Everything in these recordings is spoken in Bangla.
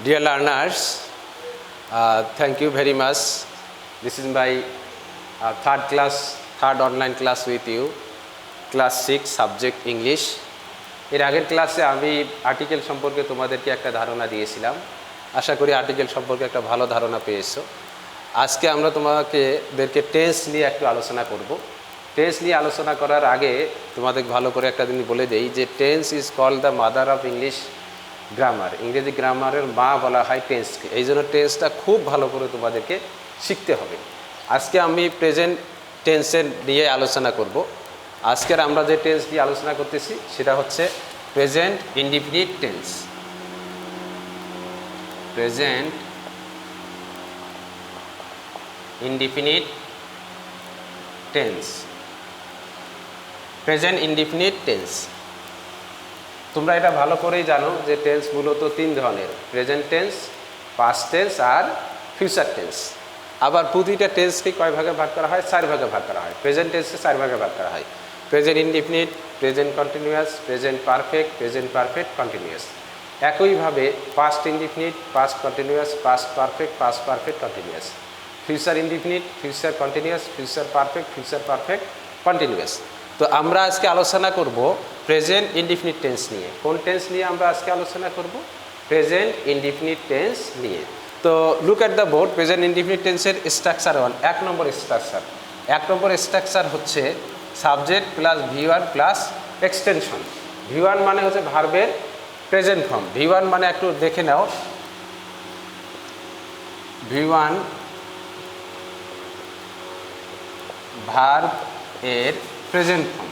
Dear learners, thank you very much. This is my third online class with you, class 6 subject English. এর আগের ক্লাসে আমি আর্টিকেল সম্পর্কে তোমাদেরকে একটা ধারণা দিয়েছিলাম। আশা করি আর্টিকেল সম্পর্কে একটা ভালো ধারণা পেয়েছো। আজকে আমরা তোমাদেরকে টেন্স নিয়ে একটু আলোচনা করব। টেন্স নিয়ে আলোচনা করার আগে তোমাদের ভালো করে একটা জিনিস বলে দেই যে tense is called the mother of English grammar. ইংরেজি গ্রামারের মা বলা হয় টেন্সকে। এই জন্য টেন্সটা খুব ভালো করে তোমাদেরকে শিখতে হবে। আজকে আমি প্রেজেন্ট টেন্সের নিয়ে আলোচনা করব। আজকের আমরা যে টেন্স নিয়ে আলোচনা করতেছি সেটা হচ্ছে present indefinite tense. Present indefinite tense. Present indefinite tense, তোমরা এটা ভালো করেই জানো যে টেন্স মূলত তিন ধরনের, প্রেজেন্ট টেন্স, পাস্ট টেন্স আর ফিউচার টেন্স। আবার প্রতিটা টেন্সকে কয় ভাগে ভাগ করা হয়? 4 ভাগে ভাগ করা হয়। প্রেজেন্ট টেন্সকে 4 ভাগে ভাগ করা হয়: present indefinite, present continuous, present perfect, present perfect continuous. একইভাবে past indefinite, past continuous, past perfect, past perfect continuous. Future indefinite, future continuous, future perfect, future perfect continuous. তো আমরা আজকে আলোচনা করব প্রেজেন্ট ইনডিফিনিট টেন্স নিয়ে। কোন টেন্স নিয়ে আমরা আজকে আলোচনা করব? প্রেজেন্ট ইনডিফিনিট টেন্স নিয়ে। তো look at the board. Present indefinite টেন্সের স্ট্রাকচার 1, 1 নম্বর স্ট্রাকচার। 1 নম্বর স্ট্রাকচার হচ্ছে subject plus V1 plus extension. V1 মানে হচ্ছে ভার্বের প্রেজেন্ট ফর্ম। V1 মানে একটু দেখে নাও। V1 ভার্ব এর present form,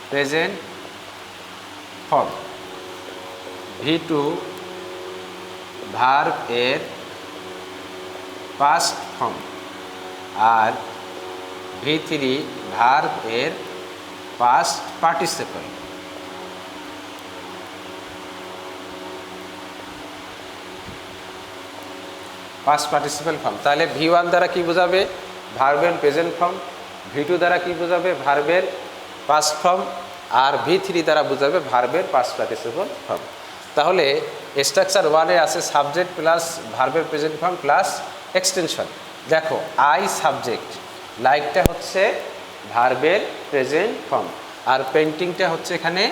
present form. V2 verb এর পাস্ট ফর্ম, আর V3 ভার্ব এর past participle. Past participle form. তাহলে V1 দ্বারা কি বোঝাবে? ভার্বের প্রেজেন্ট ফর্ম। V2 দ্বারা কি বোঝাবে? ভার্বের পাস্ট ফর্ম। আর V3 দ্বারা বোঝাবে ভার্বের পাস্ট পার্টিসিপল ফর্ম। তাহলে স্ট্রাকচার 1-এ আছে সাবজেক্ট প্লাস ভার্বের প্রেজেন্ট ফর্ম প্লাস এক্সটেনশন। দেখো, আই সাবজেক্ট, লাইকটা হচ্ছে ভার্বের প্রেজেন্ট ফর্ম, আর পেন্টিংটা হচ্ছে এখানে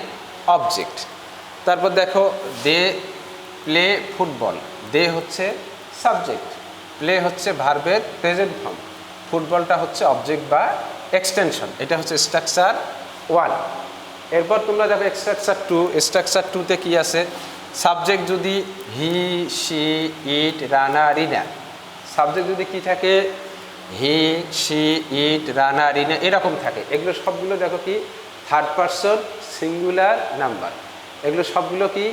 অবজেক্ট। তারপর দেখো, দে প্লে ফুটবল। দে হচ্ছে সাবজেক্ট, প্লে হচ্ছে ভার্বের প্রেজেন্ট ফর্ম, ফুটবলটা হচ্ছে অবজেক্ট বা এক্সটেনশন। এটা হচ্ছে স্ট্রাকচার 1। এরপর তোমরা যাবে স্ট্রাকচার 2। স্ট্রাকচার 2-তে কি আছে? সাবজেক্ট যদি he, she, it, Rana, Rina. Subject যদি কি থাকে? হি, শি, ইট, রানা, রিনা এরকম থাকে। এগুলো সবগুলো দেখো কি থার্ড পারসন সিঙ্গুলার নাম্বার। এগুলো সবগুলো কি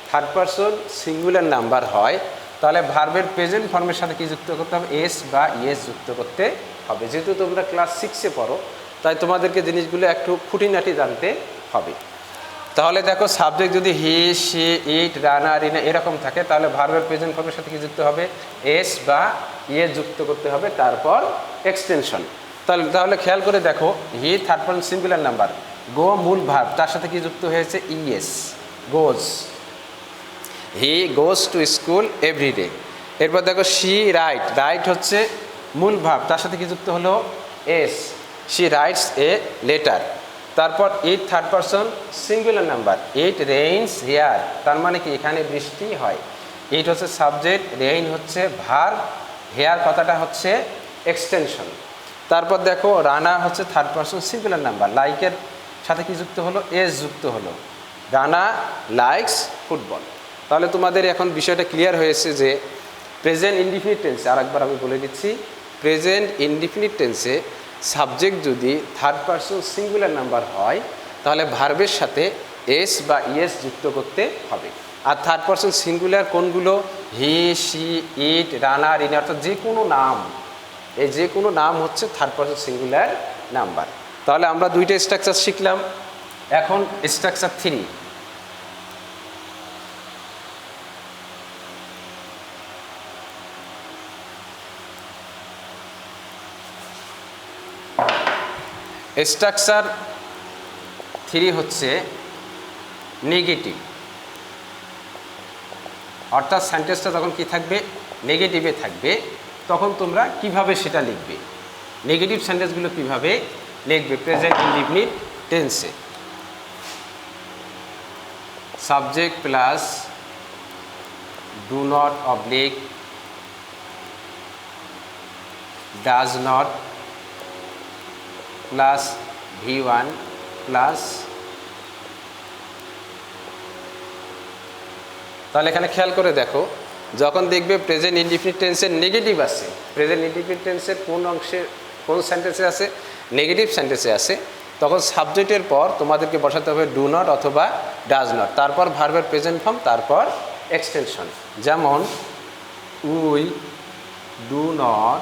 থার্ড পারসন সিঙ্গুলার নাম্বার হয়। তাহলে ভার্বের প্রেজেন্ট ফর্মের সাথে কি যুক্ত করতে হবে? এস বা ইয়েস যুক্ত করতে হবে। যেহেতু তোমরা ক্লাস 6-এ পড়ো, তাই তোমাদেরকে জিনিসগুলো একটু খুঁটিনাটি জানতে হবে। তাহলে দেখো, সাবজেক্ট যদি হি, শি, ইট, রানা, রিনা এরকম থাকে, তাহলে ভার্বের প্রেজেন্ট ফর্মের সাথে কি যুক্ত হবে? এস বা ইয়েস যুক্ত করতে হবে, তারপর এক্সটেনশন। তাহলে খেয়াল করে দেখো, he third person singular number, go মূল ভার্ব, তার সাথে কি যুক্ত হয়েছে? ES, goes. He goes to school every day. এরপর দেখো, শি রাইট, রাইট হচ্ছে মূল ভার্ব, তার সাথে কি যুক্ত হলো? S, she writes a letter. তারপর it third person singular number, it rains here, তার মানে কি এখানে বৃষ্টি হয়। ইট হচ্ছে সাবজেক্ট, রেইন হচ্ছে ভার্ব, হেয়ার কথাটা হচ্ছে এক্সটেনশন। তারপর দেখো, রানা হচ্ছে থার্ড পারসন সিঙ্গুলার নাম্বার, লাইকের সাথে কি যুক্ত হলো? এস যুক্ত হলো, রানা লাইকস ফুটবল। তাহলে তোমাদের এখন বিষয়টা ক্লিয়ার হয়েছে যে প্রেজেন্ট ইনডিফিনিট টেন্সে, আরেকবার আমি বলে দিচ্ছি, প্রেজেন্ট ইনডিফিনিট টেন্সে সাবজেক্ট যদি থার্ড পারসন সিঙ্গুলার নাম্বার হয়, তাহলে ভার্বের সাথে এস বা ইয়েস যুক্ত করতে হবে। আর থার্ড পারসন সিঙ্গুলার কোনগুলো? হি, শি, ইট, রানা, রিনা, অর্থাৎ যে কোনো নাম, এই যে কোনো নাম হচ্ছে থার্ড পারসন সিঙ্গুলার নাম্বার। তাহলে আমরা 2টা স্ট্রাকচার শিখলাম। এখন স্ট্রাকচার 3। স্ট্রাকচার 3 হচ্ছে নেগেটিভ। অর্থাৎ সেন্টেন্সটা যখন কি থাকবে, নেগেটিভে থাকবে, তখন তোমরা কিভাবে সেটা লিখবে, নেগেটিভ সেন্টেন্সগুলো কিভাবে লিখবে প্রেজেন্ট ইনডিফিনিট টেন্সে। Subject plus do not oblique does not plus V1 plus, তাহলে এখানে খেয়াল করে দেখো, যখন দেখবে প্রেজেন্ট ইনডিফিনিট টেন্সের নেগেটিভ আছে, প্রেজেন্ট ইনডিফিনিট টেন্সের কোন অংশে কোন সেন্টেন্সে আছে, নেগেটিভ সেন্টেন্সে আছে, তখন সাবজেক্টের পর তোমাদেরকে বসাতে হবে ডু নট অথবা ডাজ নট, তারপর ভার্বের প্রেজেন্ট ফর্ম, তারপর এক্সটেনশন। যেমন we do not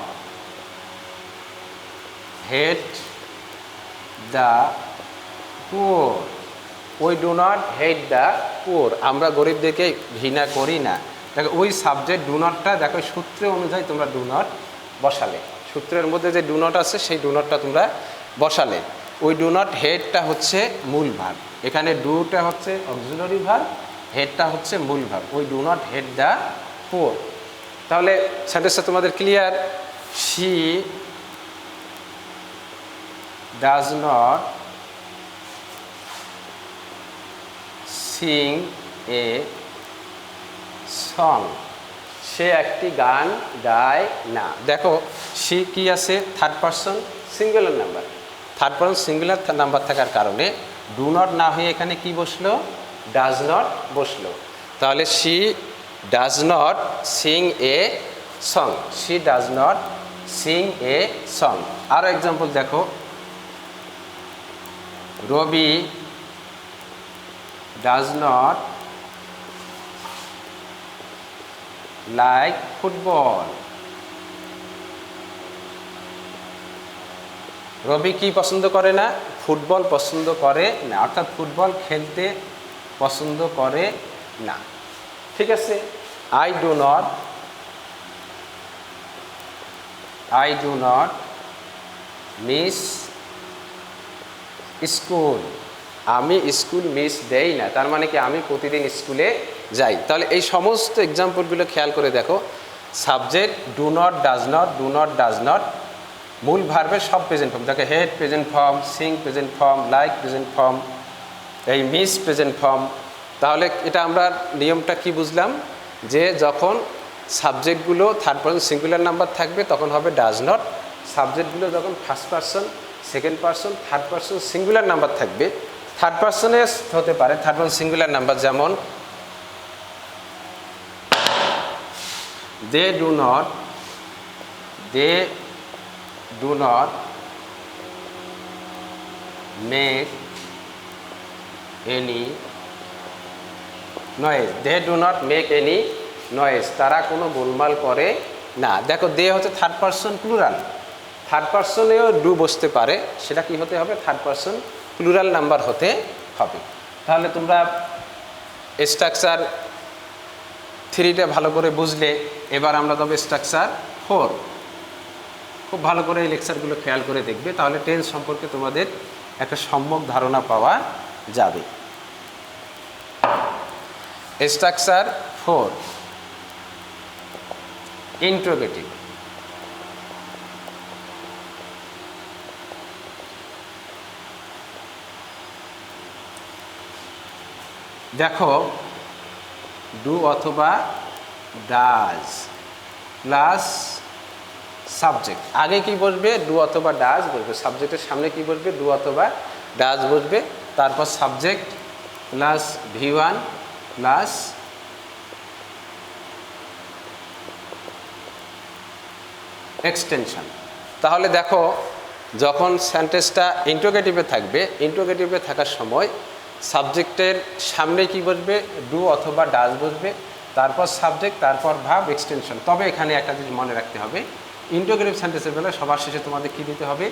hate the poor, we do not hate the poor, আমরা গরিবদেরকে ঘৃণা করি না। দেখো ওই সাবজেক্ট ডু নটটা দেখো সূত্র অনুযায়ী তোমরা ডু নট বসালে, সূত্রের মধ্যে যে ডু নট আছে সেই ডু নটটা তোমরা বসালে। ওই ডু নট হেডটা হচ্ছে মূল ভার্ব, এখানে ডুটা হচ্ছে অক্সিলারি ভার্ব, হেডটা হচ্ছে মূল ভার্ব। ওই ডু নট হেড দ্য পুয়ার। তাহলে সেন্টেন্সটা তোমাদের clear. She does not sing a song, সে একটি গান গায় না। দেখো সি কি আছে, third person singular number, third person singular number থাকার কারণে ডু নট না হয়ে এখানে কি বসলো, ডাজ নট বসলো। তাহলে she does not sing a song, she does not sing a song. আরও এক্সাম্পল দেখো, রবি ডাজ নট লাইক ফুটবল, রবি কি পছন্দ করে না, ফুটবল পছন্দ করে না, অর্থাৎ ফুটবল খেলতে পছন্দ করে না। ঠিক আছে, I do not miss school, আমি স্কুল মিস দেই না, তার মানে কি আমি প্রতিদিন স্কুলে যাই। তাহলে এই সমস্ত এক্সাম্পলগুলো খেয়াল করে দেখো, subject do not does not, do not does not, মূল ভার্বের সব প্রেজেন্ট ফর্ম, দেখো head present form, Singh present form, like present form, এই মিস প্রেজেন্ট ফর্ম। তাহলে এটা আমরা নিয়মটা কি বুঝলাম, যে যখন সাবজেক্টগুলো থার্ড পারসন সিঙ্গুলার নাম্বার থাকবে তখন হবে ডাজ নট, সাবজেক্টগুলো যখন first person second person third person singular number থাকবে, থার্ড পারসনে হতে পারে থার্ড পারসন সিঙ্গুলার নাম্বার, যেমন they do not make any noise, they do not make any noise, তারা কোনো গোলমাল করে না। দেখো দে হচ্ছে থার্ড পারসন প্লুরাল, থার্ড পারসনেও ডু বসতে পারে, সেটা কি হতে হবে, থার্ড পারসন প্লুরাল নাম্বার হতে হবে। তাহলে তোমরা স্ট্রাকচার 3টা ভালো করে বুঝলে, এবার আমরা তবে স্ট্রাকচার 4 খুব ভালো করে এই লেকচারগুলো খেয়াল করে দেখবে, তাহলে টেন্স সম্পর্কে তোমাদের একটা সম্যক ধারণা পাওয়া যাবে। Structure 4, interrogative. দেখো ডু অথবা ডাজ প্লাস সাবজেক্ট, আগে কি বসবে, ডু অথবা ডাজ বসবে, সাবজেক্টের সামনে কি বসবে, ডু অথবা ডাজ বসবে, তারপর subject plus V1 plus extension. তাহলে দেখো যখন সেন্টেন্সটা ইন্ট্রোগেটিভে থাকবে, ইন্ট্রোগেটিভে থাকার সময় সাবজেক্টের সামনে কি বসবে, ডু অথবা ডাজ বসবে, তারপর সাবজেক্ট, তারপর ভার্ব, এক্সটেনশন। তবে এখানে একটা জিনিস মনে রাখতে হবে, ইন্ট্রোগেটিভ সেন্টেন্সের বেলায় সবার শেষে তোমাদের কি দিতে হবে,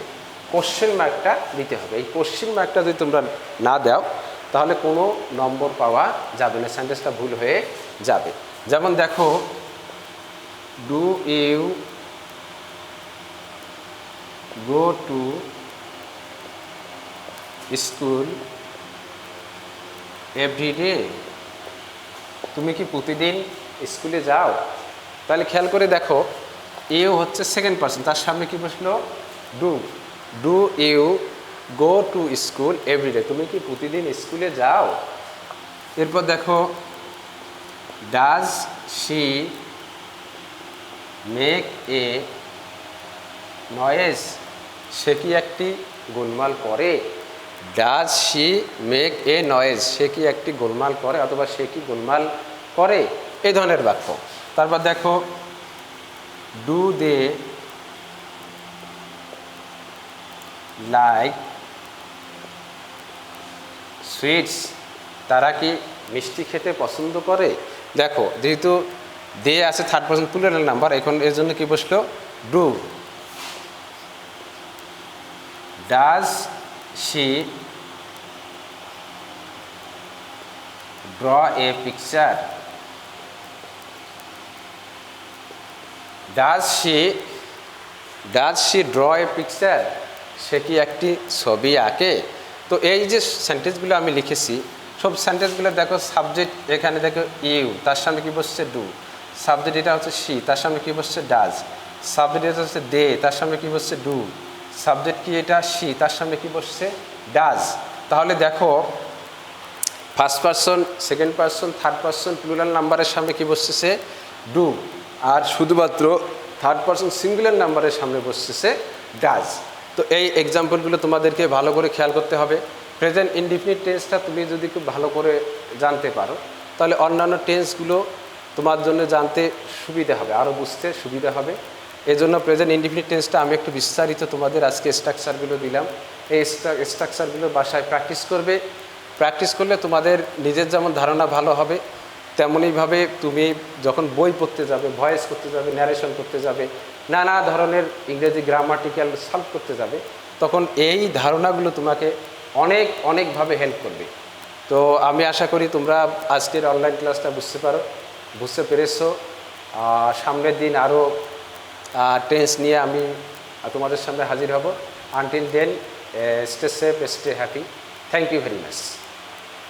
কোশ্চেন মার্কটা দিতে হবে। এই কোশ্চেন মার্কটা যদি তোমরা না দাও তাহলে কোনো নম্বর পাওয়া যাবে না, সেন্টেন্সটা ভুল হয়ে যাবে। যেমন দেখো do you go to school every day, তুমি কি প্রতিদিন স্কুলে যাও, তাহলে খেয়াল করে দেখো ইউ হচ্ছে সেকেন্ড পার্সন, তার সামনে কি বসলো do. Do you go to school every day, তুমি কি প্রতিদিন স্কুলে যাও। এরপর দেখো does she make a noise, সে কি একটি গোলমাল করে। Does she make a noise, সে কি একটি গোলমাল করে অথবা সে কি গোলমাল করে, এই ধরনের বাক্য। তারপর দেখো ডু দে লাইক সুইটস, তারা কি মিষ্টি খেতে পছন্দ করে। দেখো যেহেতু দে আছে থার্ড পার্সন প্লুরাল নাম্বার, এখন এর জন্য কি বসলো do. Does she draw a picture, does she draw a picture, সে কি একটি ছবি আঁকে। তো এই যে সেন্টেন্সগুলো আমি লিখেছি সব সেন্টেন্সগুলো দেখো সাবজেক্ট এখানে দেখো ইউ, তার সামনে কি বসছে ডু। সাবজেক্ট এটা হচ্ছে শি, তার সামনে কি বসছে ডাজ। সাবজেক্ট এটা হচ্ছে দে, তার সামনে কি বসছে ডু। সাবজেক্ট কি এটা শি, তার সামনে কি বসছে ডাজ। তাহলে দেখো first person, second person, third person plural নাম্বারের সামনে কি বসতেছে ডু, আর শুধুমাত্র থার্ড পার্সন সিঙ্গুলার নাম্বারের সামনে বসতেছে ডাজ। তো এই এক্সাম্পলগুলো তোমাদেরকে ভালো করে খেয়াল করতে হবে। প্রেজেন্ট ইনডিফিনিট টেন্সটা তুমি যদি খুব ভালো করে জানতে পারো তাহলে অন্যান্য টেন্সগুলো তোমার জন্য জানতে সুবিধা হবে, আরও বুঝতে সুবিধা হবে। এই জন্য প্রেজেন্ট ইনডিফিনিট টেন্সটা আমি একটু বিস্তারিত তোমাদের আজকে স্ট্রাকচারগুলো দিলাম। এই স্ট্রাকচারগুলো বাসায় প্র্যাকটিস করবে। প্র্যাকটিস করলে তোমাদের নিজের যেমন ধারণা ভালো হবে, তেমনইভাবে তুমি যখন বই পড়তে যাবে, ভয়েস করতে যাবে, ন্যারেশন করতে যাবে, নানা ধরনের ইংরেজি গ্রামাটিক্যাল সলভ করতে যাবে, তখন এই ধারণাগুলো তোমাকে অনেকভাবে হেল্প করবে। তো আমি আশা করি তোমরা আজকের অনলাইন ক্লাসটা বুঝতে পেরেছো। সামনের দিন আরও টেন্স নিয়ে আমি তোমাদের সামনে হাজির হব। Until then, stay safe, stay happy. Thank you very much.